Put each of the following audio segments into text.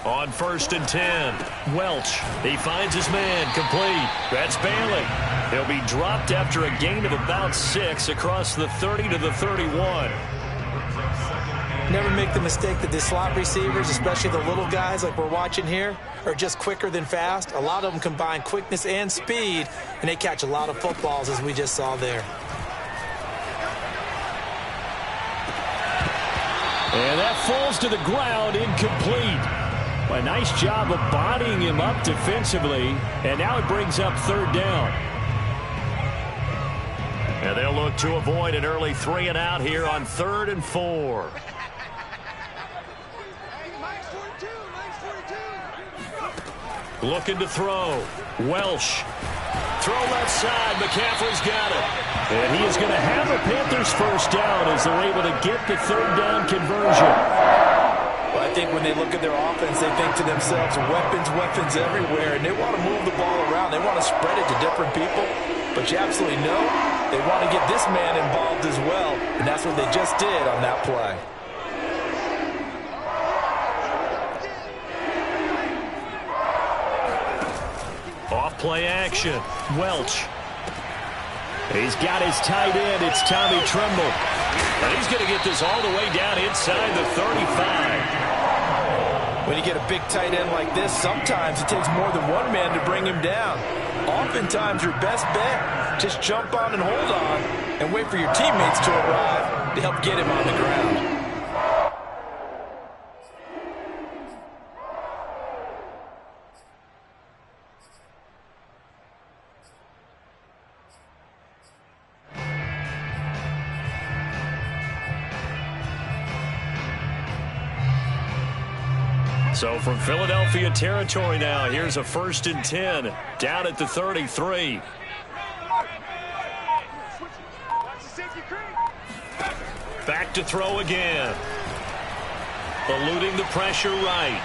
On 1st and 10, Welch. He finds his man, complete. That's Bailey. He'll be dropped after a gain of about 6 across the 30 to the 31. Never make the mistake that the slot receivers, especially the little guys like we're watching here, are just quicker than fast. A lot of them combine quickness and speed, and they catch a lot of footballs, as we just saw there. And that falls to the ground, incomplete. A nice job of bodying him up defensively, and now it brings up 3rd down. And they'll look to avoid an early 3 and out here on 3rd and 4. Looking to throw. Welsh. Throw left side. McCaffrey's got it. And he is going to have a Panthers first down as they're able to get the 3rd down conversion. Well, I think when they look at their offense, they think to themselves, weapons everywhere, and they want to move the ball around. They want to spread it to different people. But you absolutely know they want to get this man involved as well, and that's what they just did on that play. Off-play action. Welch. He's got his tight end. It's Tommy Tremble. And he's going to get this all the way down inside the 35. When you get a big tight end like this, sometimes it takes more than one man to bring him down. Oftentimes, your best bet, just jump on and hold on and wait for your teammates to arrive to help get him on the ground. So from Philadelphia territory now, here's a 1st and 10 down at the 33. Back to throw again. Eluding the pressure right.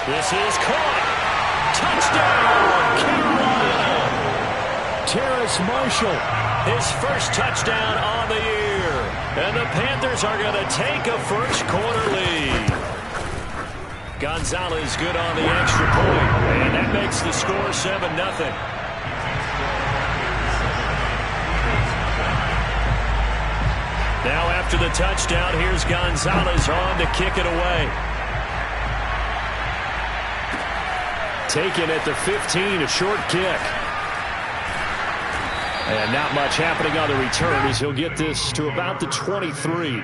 This is caught. Touchdown, Carolina. Terrace Marshall, his first touchdown on the year. And the Panthers are going to take a first quarter lead. Gonzalez good on the extra point, and that makes the score 7-0. Now after the touchdown, here's Gonzalez on to kick it away. Taken at the 15, a short kick. And not much happening on the return as he'll get this to about the 23.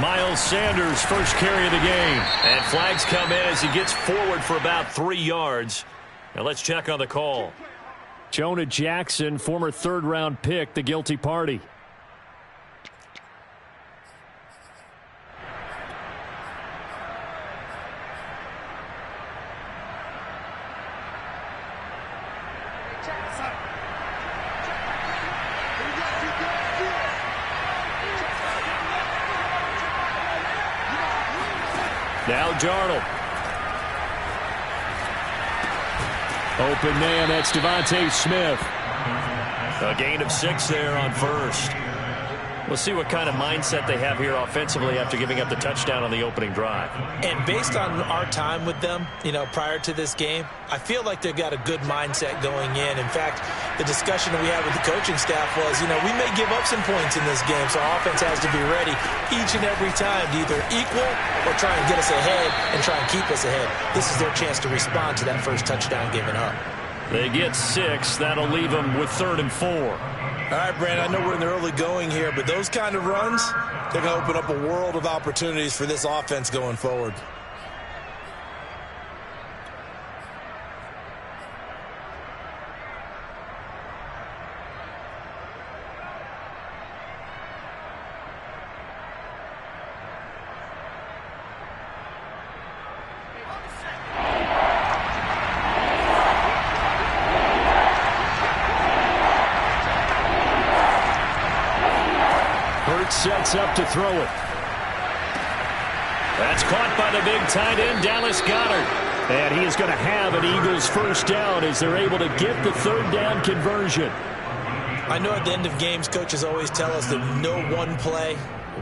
Miles Sanders, first carry of the game. And flags come in as he gets forward for about 3 yards. Now let's check on the call. Jonah Jackson, former 3rd-round pick, the guilty party. Now Darnold. Open man, that's Devontae Smith. A gain of 6 there on first. We'll see what kind of mindset they have here offensively after giving up the touchdown on the opening drive. And based on our time with them, prior to this game, I feel like they've got a good mindset going in. In fact, the discussion that we had with the coaching staff was, we may give up some points in this game, so our offense has to be ready each and every time to either equal or try and get us ahead and try and keep us ahead. This is their chance to respond to that first touchdown given up. They get 6. That'll leave them with 3rd and 4. All right, Brandon, I know we're in the early going here, but those kind of runs, they're going to open up a world of opportunities for this offense going forward. sets up to throw it. That's caught by the big tight end, Dallas Goedert. And he is going to have an Eagles first down as they're able to get the third down conversion. I know at the end of games, coaches always tell us that no one play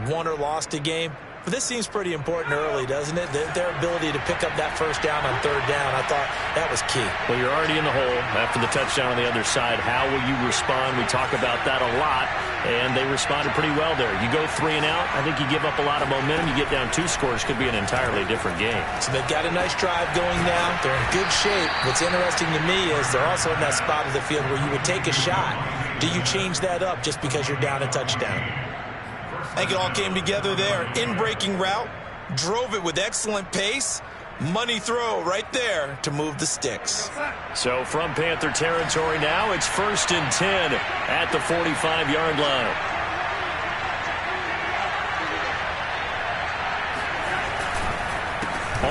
won or lost a game. But this seems pretty important early, doesn't it? Their ability to pick up that first down on third down, I thought that was key. Well, you're already in the hole after the touchdown on the other side. How will you respond? We talk about that a lot, and they responded pretty well there. You go 3 and out, I think you give up a lot of momentum. You get down 2 scores, could be an entirely different game. So they've got a nice drive going now. They're in good shape. What's interesting to me is they're also in that spot of the field where you would take a shot. Do you change that up just because you're down a touchdown? I think it all came together there. In-breaking route. Drove it with excellent pace. Money throw right there to move the sticks. So from Panther territory now, it's 1st and 10 at the 45-yard line.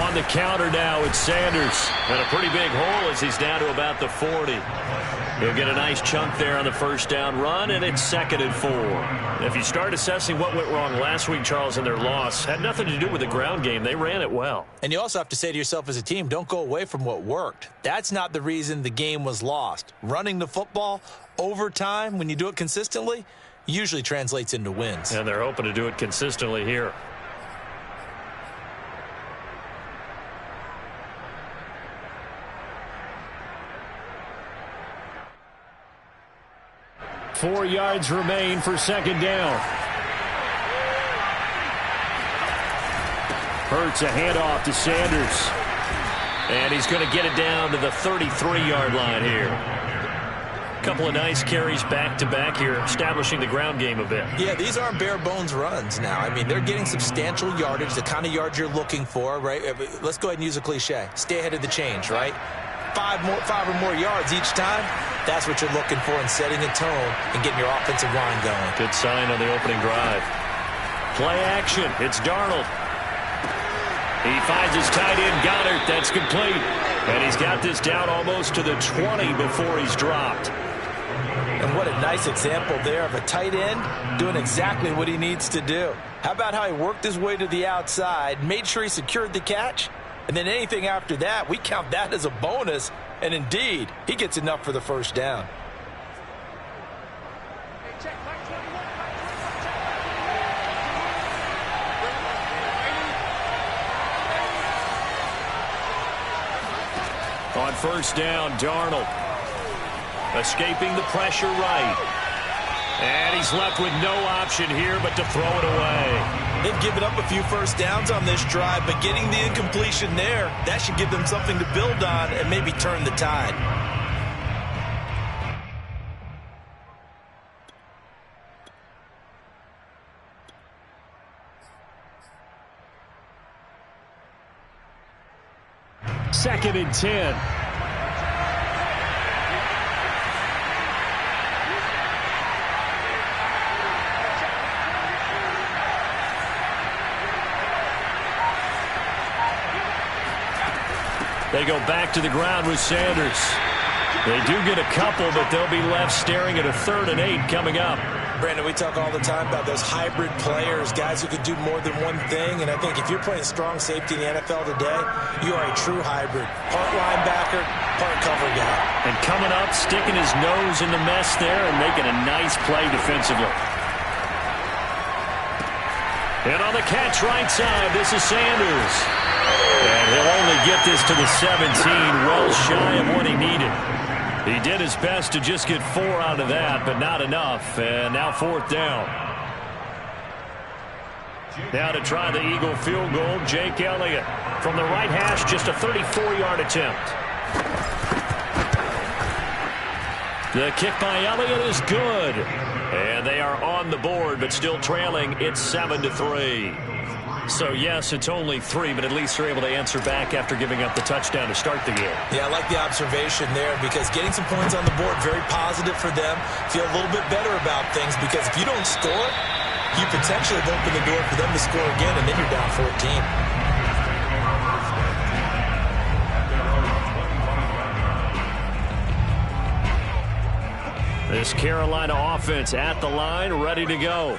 On the counter now, it's Sanders. And a pretty big hole as he's down to about the 40. He'll get a nice chunk there on the first down run, and it's 2nd and 4. If you start assessing what went wrong last week, Charles, in their loss, had nothing to do with the ground game. They ran it well. And you also have to say to yourself as a team, don't go away from what worked. That's not the reason the game was lost. Running the football over time, when you do it consistently, usually translates into wins. And they're hoping to do it consistently here. Four yards remain for 2nd down. Hurts a handoff to Sanders. And he's going to get it down to the 33-yard line here. A couple of nice carries back-to-back here, establishing the ground game a bit. Yeah, these aren't bare-bones runs now. I mean, they're getting substantial yardage, the kind of yards you're looking for, right? Let's go ahead and use a cliche. Stay ahead of the change, right? 5 or more yards each time. That's what you're looking for in setting a tone and getting your offensive line going. Good sign on the opening drive. Play action. It's Darnold. He finds his tight end, Goedert. That's complete. And he's got this down almost to the 20 before he's dropped. And what a nice example there of a tight end doing exactly what he needs to do. How about how he worked his way to the outside, made sure he secured the catch, and then anything after that, we count that as a bonus. And indeed, he gets enough for the first down. On first down, Darnold. Escaping the pressure right. And he's left with no option here but to throw it away. They've given up a few first downs on this drive, but getting the incompletion there, that should give them something to build on and maybe turn the tide. Second and 10. They go back to the ground with Sanders. They do get a couple, but they'll be left staring at a 3rd and 8 coming up. Brandon, we talk all the time about those hybrid players, guys who could do more than one thing. And I think if you're playing strong safety in the NFL today, you are a true hybrid. Part linebacker, part cover guy. And coming up, sticking his nose in the mess there and making a nice play defensively. And on the catch right side, this is Sanders. And he'll only get this to the 17, well shy of what he needed. He did his best to just get 4 out of that, but not enough. And now 4th down. Now to try the Eagle field goal, Jake Elliott. From the right hash, just a 34-yard attempt. The kick by Elliott is good. And they are on the board, but still trailing. It's 7-3. So, yes, it's only 3, but at least they're able to answer back after giving up the touchdown to start the game. Yeah, I like the observation there because getting some points on the board, very positive for them. Feel a little bit better about things because if you don't score, you potentially have opened the door for them to score again, and then you're down 14. This Carolina offense at the line, ready to go.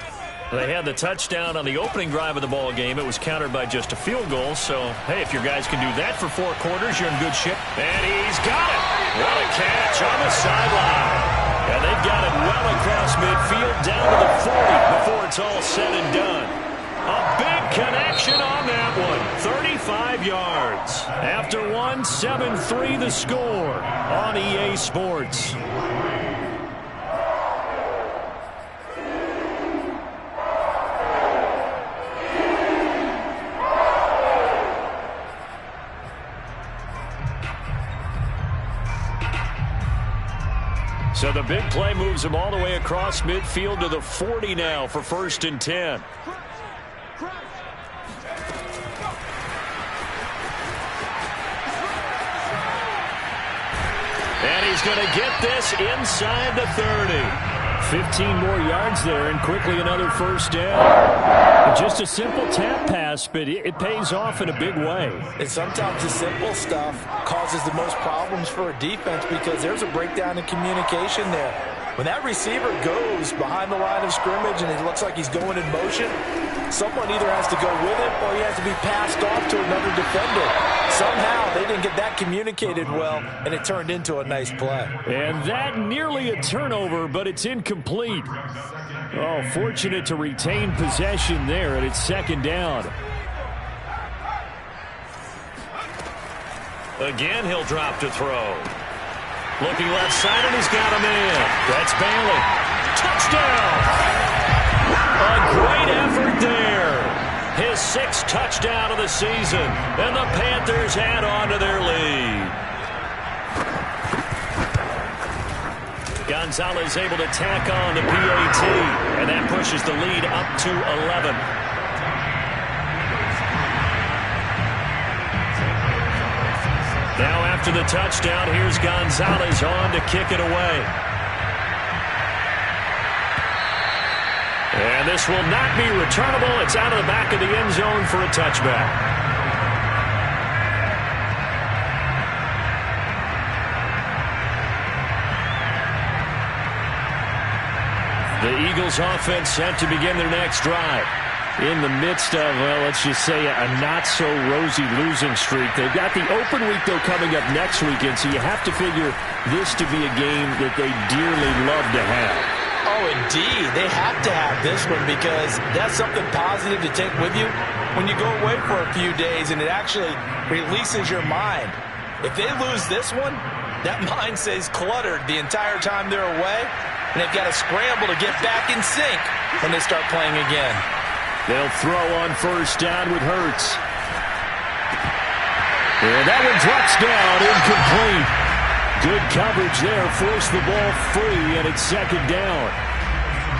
They had the touchdown on the opening drive of the ball game. It was countered by just a field goal. So, hey, if your guys can do that for 4 quarters, you're in good shape. And he's got it. What a catch on the sideline. And they've got it well across midfield down to the 40 before it's all said and done. A big connection on that one. 35 yards. After one, 7-3 the score on EA Sports. So the big play moves him all the way across midfield to the 40 now for 1st and 10. And he's going to get this inside the 30. 15 more yards there and quickly another 1st down. Just a simple tap pass, but it pays off in a big way. And sometimes the simple stuff causes the most problems for a defense because there's a breakdown in communication there. When that receiver goes behind the line of scrimmage and it looks like he's going in motion, someone either has to go with him or he has to be passed off to another defender. Somehow they didn't get that communicated well, and it turned into a nice play. And that nearly a turnover, but it's incomplete. Oh, fortunate to retain possession there, and it's 2nd down. Again, he'll drop to throw. Looking left side, and he's got him in. That's Bailey. Touchdown! A great effort there. His 6th touchdown of the season, and the Panthers add on to their lead. Gonzalez able to tack on the PAT, and that pushes the lead up to 11. Now after the touchdown, here's Gonzalez on to kick it away. And this will not be returnable. It's out of the back of the end zone for a touchback. The Eagles offense set to begin their next drive. In the midst of, well, let's just say a not-so-rosy losing streak. They've got the open week, though, coming up next weekend, so you have to figure this to be a game that they dearly love to have. Oh, indeed. They have to have this one because that's something positive to take with you when you go away for a few days, and it actually releases your mind. If they lose this one, that mind stays cluttered the entire time they're away, and they've got to scramble to get back in sync when they start playing again. They'll throw on 1st down with Hurts. And that one drops down, incomplete. Good coverage there, forced the ball free, and it's 2nd down.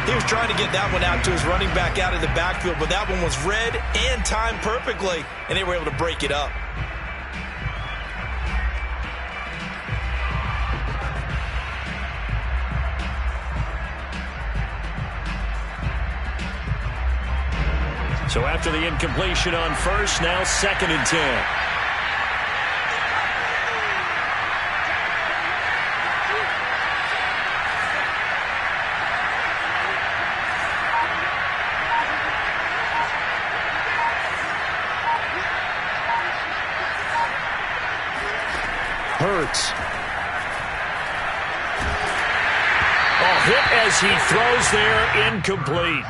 He was trying to get that one out to his running back out of the backfield, but that one was read and timed perfectly, and they were able to break it up. So after the incompletion on 1st, now 2nd and 10. Hurts. Hit as he throws there, incomplete.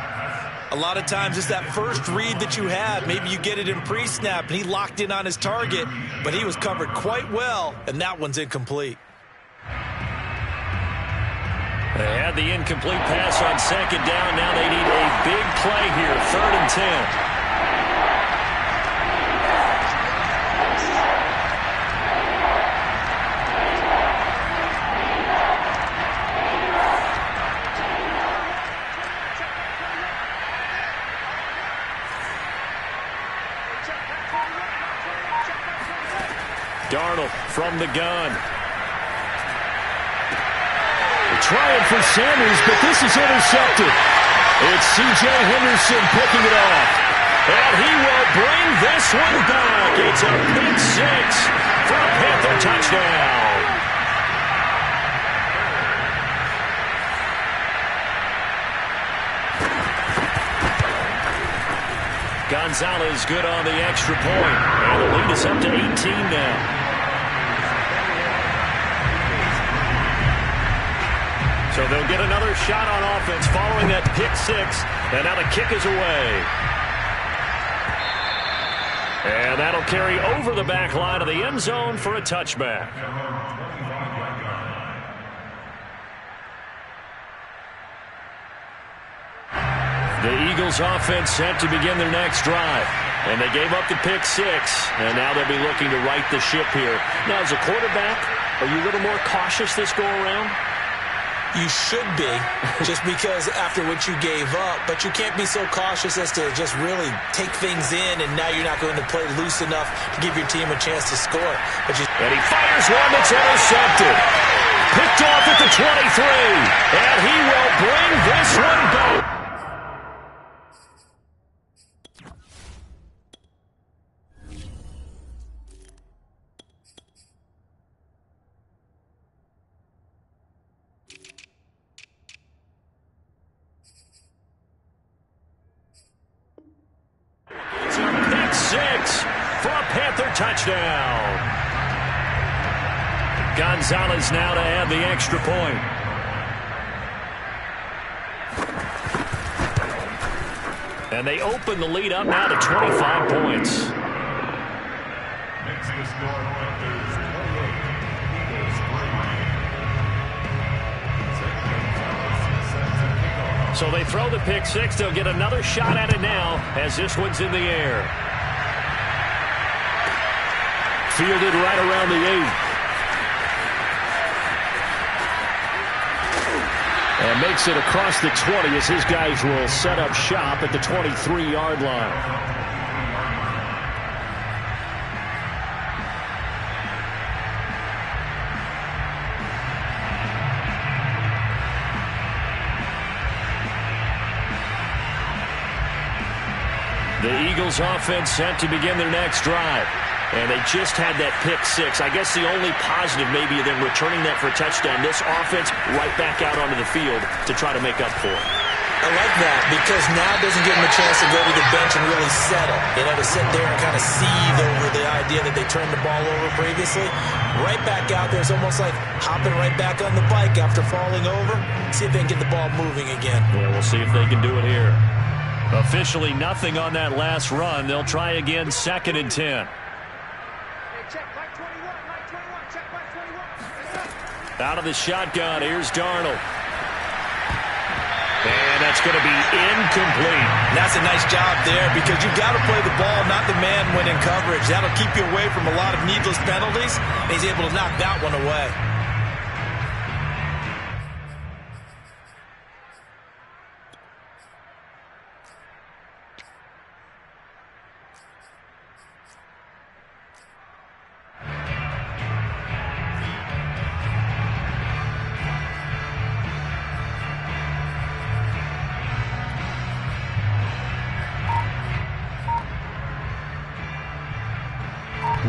A lot of times it's that first read that you have. Maybe you get it in pre-snap, and he locked in on his target, but he was covered quite well, and that one's incomplete. They had the incomplete pass on 2nd down. Now they need a big play here, 3rd and 10. Darnold from the gun. They're trying for Sanders, but this is intercepted. It's C.J. Henderson picking it off. And he will bring this one back. It's a pick 6 for a Panther touchdown. Gonzalez good on the extra point. And the lead is up to 18 now. So they'll get another shot on offense following that pick six. And now the kick is away. And that'll carry over the back line of the end zone for a touchback. The Eagles offense set to begin their next drive. And they gave up the pick six. And now they'll be looking to right the ship here. Now, as a quarterback, are you a little more cautious this go around? You should be, just because after what you gave up. But you can't be so cautious as to just really take things in, and now you're not going to play loose enough to give your team a chance to score. And he fires one that's intercepted. Picked off at the 23. And he will bring this one back. Six for a Panther touchdown. Gonzalez now to add the extra point. And they open the lead up now to 25 points. So they throw the pick six. They'll get another shot at it now as this one's in the air. Fielded right around the 8. And makes it across the 20 as his guys will set up shop at the 23-yard line. The Eagles offense set to begin their next drive. And they just had that pick six. I guess the only positive maybe of them returning that for a touchdown. This offense right back out onto the field to try to make up for it. I like that because now it doesn't give them a chance to go to the bench and really settle. To sit there and kind of seethe over the idea that they turned the ball over previously. Right back out there. It's almost like hopping right back on the bike after falling over. See if they can get the ball moving again. Yeah, we'll see if they can do it here. Officially nothing on that last run. They'll try again 2nd and 10. Out of the shotgun, here's Darnold. And that's going to be incomplete. That's a nice job there because you've got to play the ball, not the man when in coverage. That'll keep you away from a lot of needless penalties. And he's able to knock that one away.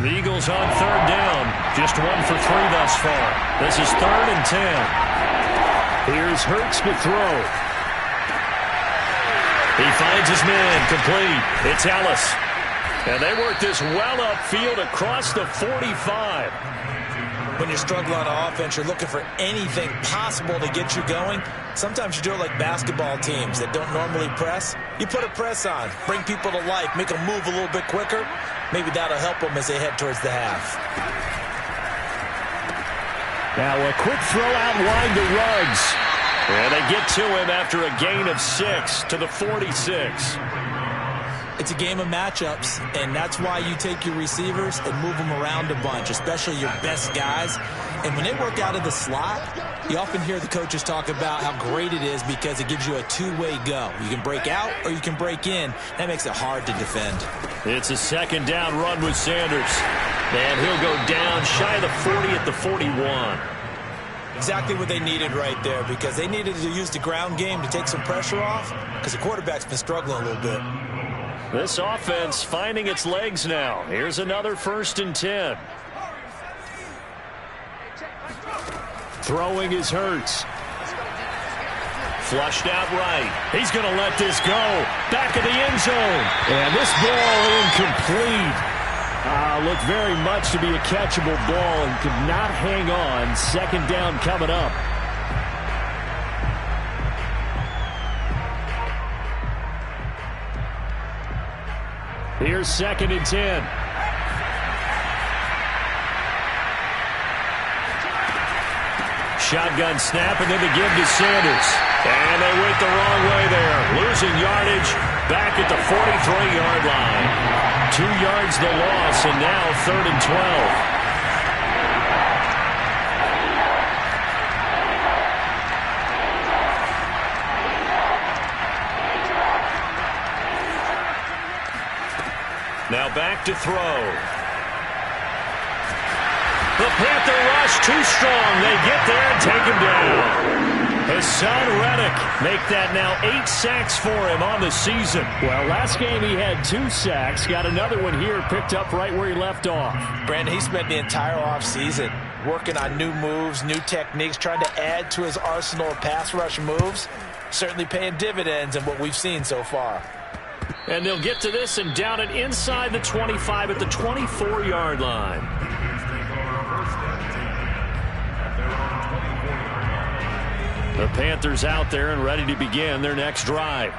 The Eagles on 3rd down. Just 1 for 3 thus far. This is 3rd and 10. Here's Hurts to throw. He finds his man complete. It's Ellis. And they work this well upfield across the 45. When you're struggling on offense, you're looking for anything possible to get you going. Sometimes you do it like basketball teams that don't normally press. You put a press on, bring people to life, make them move a little bit quicker. Maybe that'll help them as they head towards the half. Now a quick throw out wide to Ruggs. And they get to him after a gain of 6 to the 46. It's a game of matchups, and that's why you take your receivers and move them around a bunch, especially your best guys. And when they work out of the slot, you often hear the coaches talk about how great it is because it gives you a two-way go. You can break out or you can break in. That makes it hard to defend. It's a 2nd down run with Sanders. And he'll go down shy of the 40 at the 41. Exactly what they needed right there because they needed to use the ground game to take some pressure off because the quarterback's been struggling a little bit. This offense finding its legs now. Here's another 1st and 10. Throwing is Hurts. Flushed out right. He's going to let this go. Back of the end zone. And this ball incomplete. Looked very much to be a catchable ball and could not hang on. Second down coming up. Here's 2nd and 10. Shotgun snap, and then the give to Sanders. And they went the wrong way there. Losing yardage back at the 43-yard line. 2 yards the loss, and now 3rd and 12. Now back to throw. The Panther rush too strong. They get there and take him down. Hassan Reddick make that now 8 sacks for him on the season. Well, last game he had 2 sacks. Got another one here picked up right where he left off. Brandon, he spent the entire offseason working on new moves, new techniques, trying to add to his arsenal of pass rush moves. Certainly paying dividends in what we've seen so far. And they'll get to this and down it inside the 25 at the 24-yard line. The Panthers out there and ready to begin their next drive.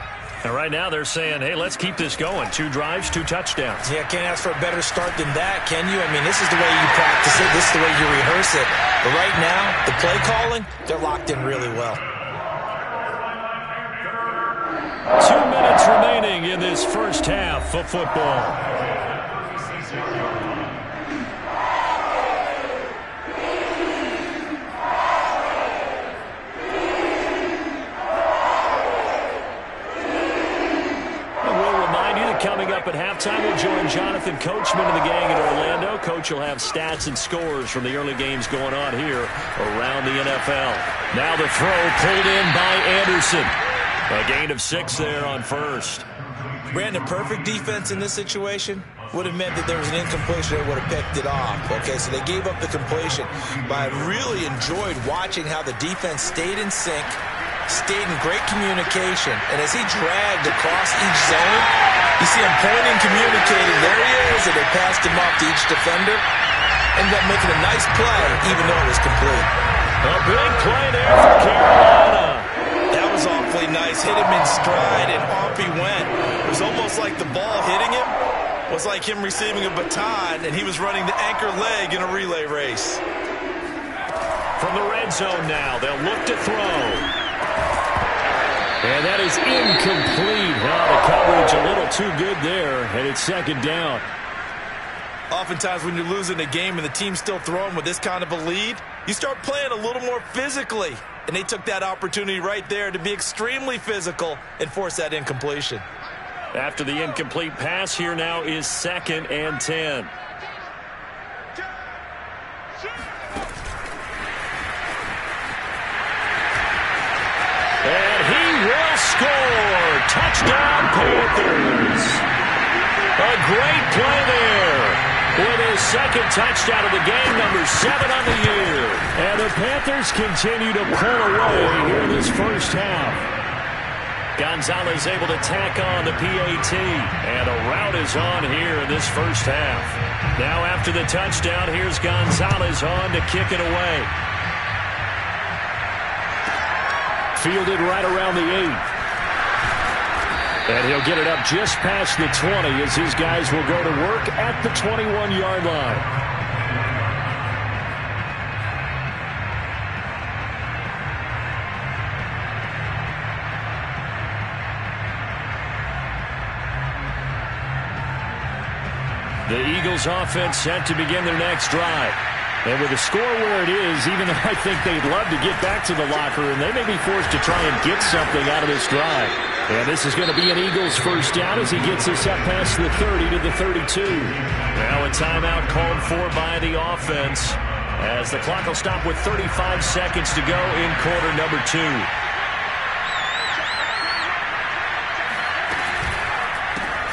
And right now they're saying, hey, let's keep this going. 2 drives, 2 touchdowns. Yeah, can't ask for a better start than that, can you? I mean, this is the way you practice it. This is the way you rehearse it. But right now, the play calling, they're locked in really well. 2 minutes remaining in this first half of football. Coming up at halftime, we'll join Jonathan Coachman and the gang in Orlando. Coach will have stats and scores from the early games going on here around the NFL. Now the throw pulled in by Anderson. A gain of 6 there on first. Brandon, perfect defense in this situation would have meant that there was an incompletion. They would have picked it off. Okay, so they gave up the completion. But I really enjoyed watching how the defense stayed in sync, stayed in great communication, and as he dragged across each zone, you see him pointing, communicating. There he is, and they passed him off to each defender. Ended up making a nice play, even though it was complete. A big play there for Carolina. That was awfully nice. Hit him in stride, and off he went. It was almost like the ball hitting him was like him receiving a baton, and he was running the anchor leg in a relay race. From the red zone now, they'll look to throw. And that is incomplete. Well, the coverage a little too good there, and it's 2nd down. Oftentimes when you're losing a game and the team's still throwing with this kind of a lead, you start playing a little more physically. And they took that opportunity right there to be extremely physical and force that incompletion. After the incomplete pass, here now is 2nd and 10. And he will score. Touchdown, Panthers. A great play there. With his 2nd touchdown of the game, number 7 on the year. And the Panthers continue to pull away here in this first half. Gonzalez able to tack on the PAT. And a rout is on here in this first half. Now after the touchdown, here's Gonzalez on to kick it away. Fielded right around the 8. And he'll get it up just past the 20 as his guys will go to work at the 21-yard line. The Eagles offense set to begin their next drive. And with the score where it is, even though I think they'd love to get back to the locker room, they may be forced to try and get something out of this drive. And this is going to be an Eagles first down as he gets us up past the 30 to the 32. Now a timeout called for by the offense as the clock will stop with 35 seconds to go in quarter number 2.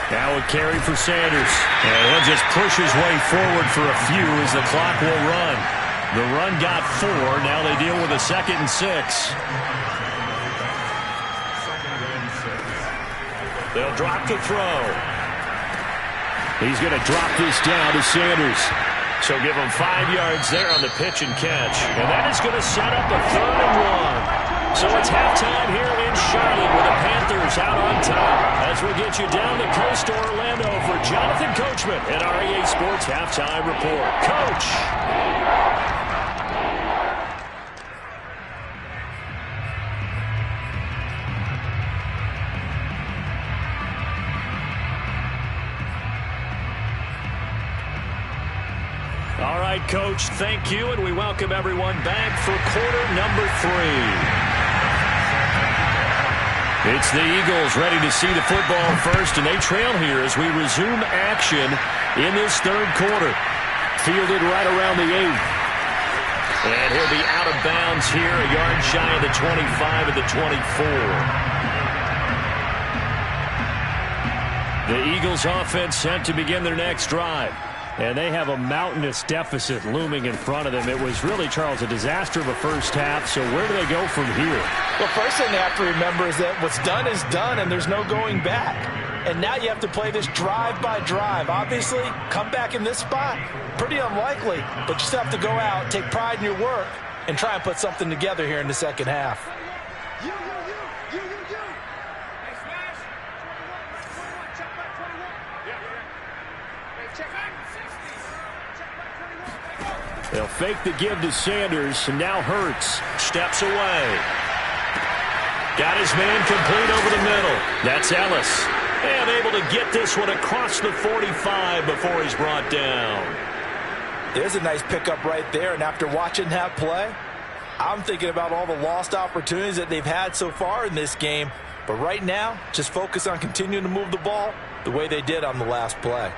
Now a carry for Sanders. And he'll just push his way forward for a few as the clock will run. The run got 4. Now they deal with a 2nd and 6. They'll drop to throw. He's going to drop this down to Sanders. So give him 5 yards there on the pitch and catch. And that is going to set up a 3rd and 1. So it's halftime here in Charlotte with the Panthers out on top. As we get you down the coast to Orlando for Jonathan Coachman at our EA Sports Halftime Report. Coach! All right, Coach, thank you, and we welcome everyone back for quarter number 3. It's the Eagles ready to see the football first, and they trail here as we resume action in this 3rd quarter. Fielded right around the 8. And he'll be out of bounds here, a yard shy of the 25 at the 24. The Eagles offense set to begin their next drive. And they have a mountainous deficit looming in front of them. It was really, Charles, a disaster of a first half. So where do they go from here? Well, first thing they have to remember is that what's done is done, and there's no going back. And now you have to play this drive by drive. Obviously, come back in this spot, pretty unlikely. But you still have to go out, take pride in your work, and try and put something together here in the second half. They'll fake the give to Sanders, and now Hurts steps away. Got his man complete over the middle. That's Ellis. And able to get this one across the 45 before he's brought down. There's a nice pickup right there, and after watching that play, I'm thinking about all the lost opportunities that they've had so far in this game. But right now, just focus on continuing to move the ball the way they did on the last play.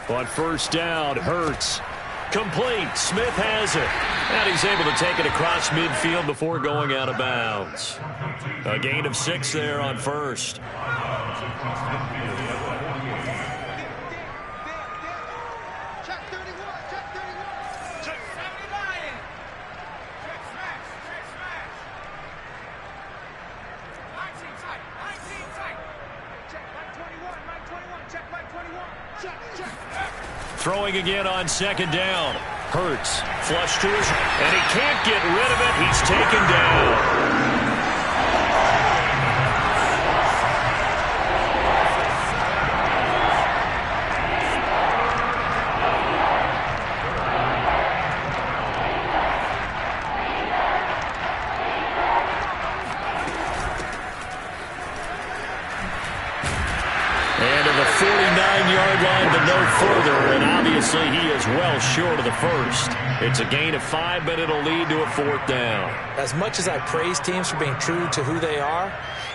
On first down, Hurts. Complete. Smith has it. And he's able to take it across midfield before going out of bounds. A gain of 6 there on first. Throwing again on second down. Hurts. Flush to his... And he can't get rid of it. He's taken down. And to the 49-yard line, but no further. And obviously he is well short of the first. It's a gain of 5, but it'll lead to a 4th down. As much as I praise teams for being true to who they are,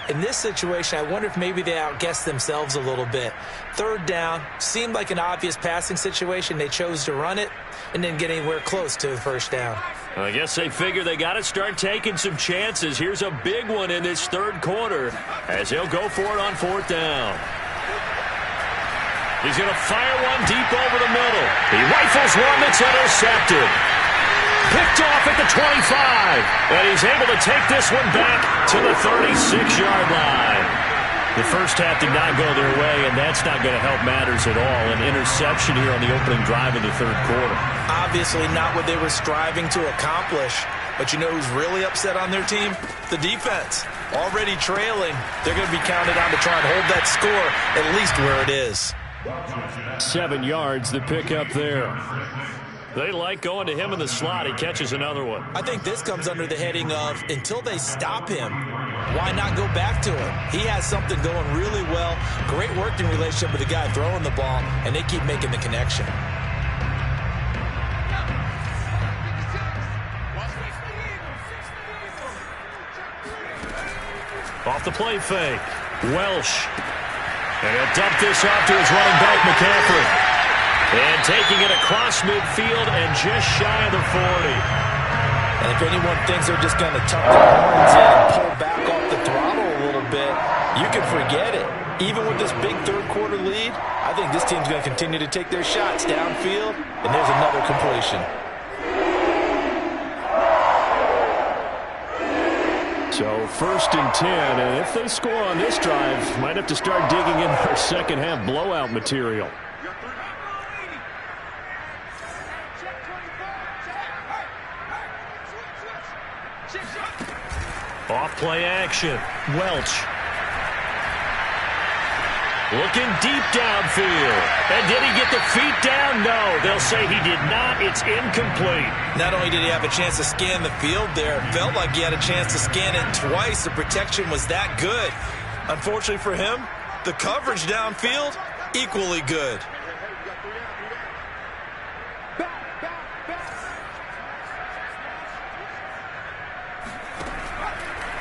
in this situation, I wonder if maybe they outguessed themselves a little bit. 3rd down, seemed like an obvious passing situation. They chose to run it and didn't get anywhere close to the first down. I guess they figure they got to start taking some chances. Here's a big one in this 3rd quarter as he'll go for it on 4th down. He's going to fire one deep over the middle. He rifles one that's intercepted. Picked off at the 25. And he's able to take this one back to the 36-yard line. The first half did not go their way, and that's not going to help matters at all. An interception here on the opening drive of the 3rd quarter. Obviously not what they were striving to accomplish. But you know who's really upset on their team? The defense. Already trailing. They're going to be counted on to try and hold that score at least where it is. 7 yards, the pickup there. They like going to him in the slot. He catches another one. I think this comes under the heading of until they stop him, why not go back to him? He has something going really well. Great working relationship with the guy throwing the ball, and they keep making the connection. Off the play fake. Welsh. And he'll dump this off to his running back, McCaffrey. And taking it across midfield and just shy of the 40. And if anyone thinks they're just going to tuck their horns in and pull back off the throttle a little bit, You can forget it. Even with this big third-quarter lead, I think this team's going to continue to take their shots downfield, and there's another completion. So 1st and 10, and if they score on this drive, might have to start digging in their second-half blowout material. Off-play action. Welch. Looking deep downfield. And did he get the feet down? No. They'll say he did not. It's incomplete. Not only did he have a chance to scan the field there, it felt like he had a chance to scan it twice. The protection was that good. Unfortunately for him, the coverage downfield, equally good.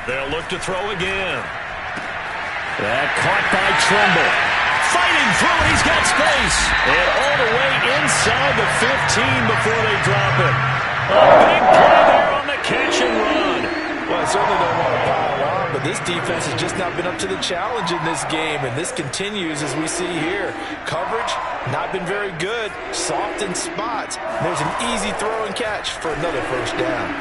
They'll look to throw again. That caught by Tremble. Fighting through, he's got space. And all the way inside the 15 before they drop it. A big play there on the catch and run. Well, I certainly don't want to pile on, but this defense has just not been up to the challenge in this game, and this continues as we see here. Coverage, not been very good. Soft in spots. There's an easy throw and catch for another first down.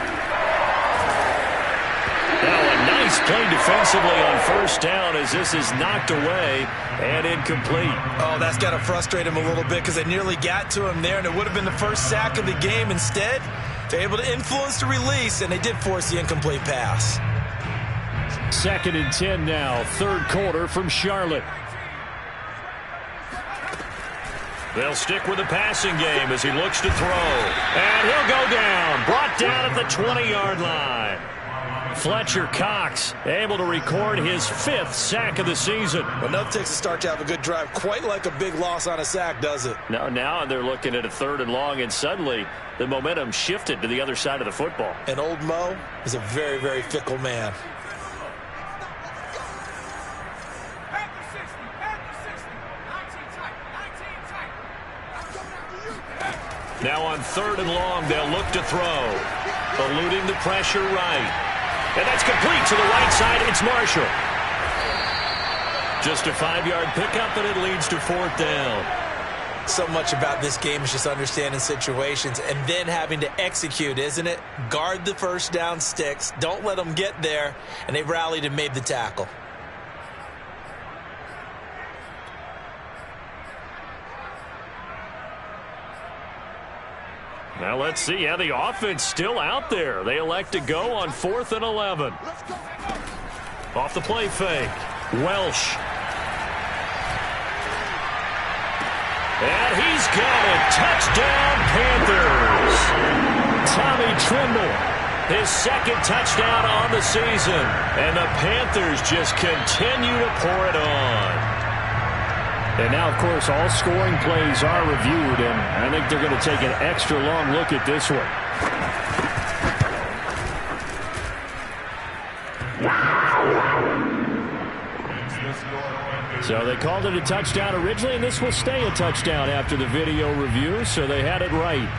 Now a nice play defensively on first down as this is knocked away and incomplete. Oh, that's got to frustrate him a little bit because they nearly got to him there, and it would have been the first sack of the game. Instead, they're able to influence the release, and they did force the incomplete pass. 2nd and 10 now, 3rd quarter from Charlotte. They'll stick with the passing game as he looks to throw. And he'll go down, brought down at the 20-yard line. Fletcher Cox able to record his 5th sack of the season. Well, nothing takes a start to have a good drive quite like a big loss on a sack, does it? Now they're looking at a 3rd and long, and suddenly the momentum shifted to the other side of the football. And old Mo is a very, very fickle man. Now on 3rd and long, they'll look to throw. Eluding the pressure right. And that's complete to the right side. It's Marshall. Just a 5-yard pickup, and it leads to 4th down. So much about this game is just understanding situations and then having to execute, isn't it? Guard the first down sticks. Don't let them get there. And they rallied and made the tackle. Now let's see how the offense still out there. They elect to go on 4th and 11. Off the play fake. Welsh. And he's got it. Touchdown, Panthers. Tommy Tremble, his 2nd touchdown on the season. And the Panthers just continue to pour it on. And now, of course, all scoring plays are reviewed, and I think they're going to take an extra long look at this one. So they called it a touchdown originally, and this will stay a touchdown after the video review, so they had it right.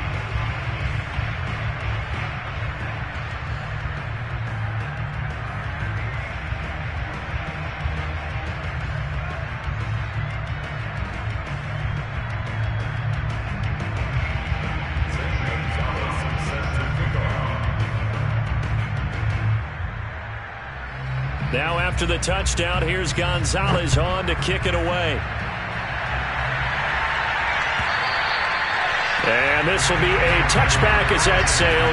Now after the touchdown, here's Gonzalez on to kick it away. And this will be a touchback as that sails.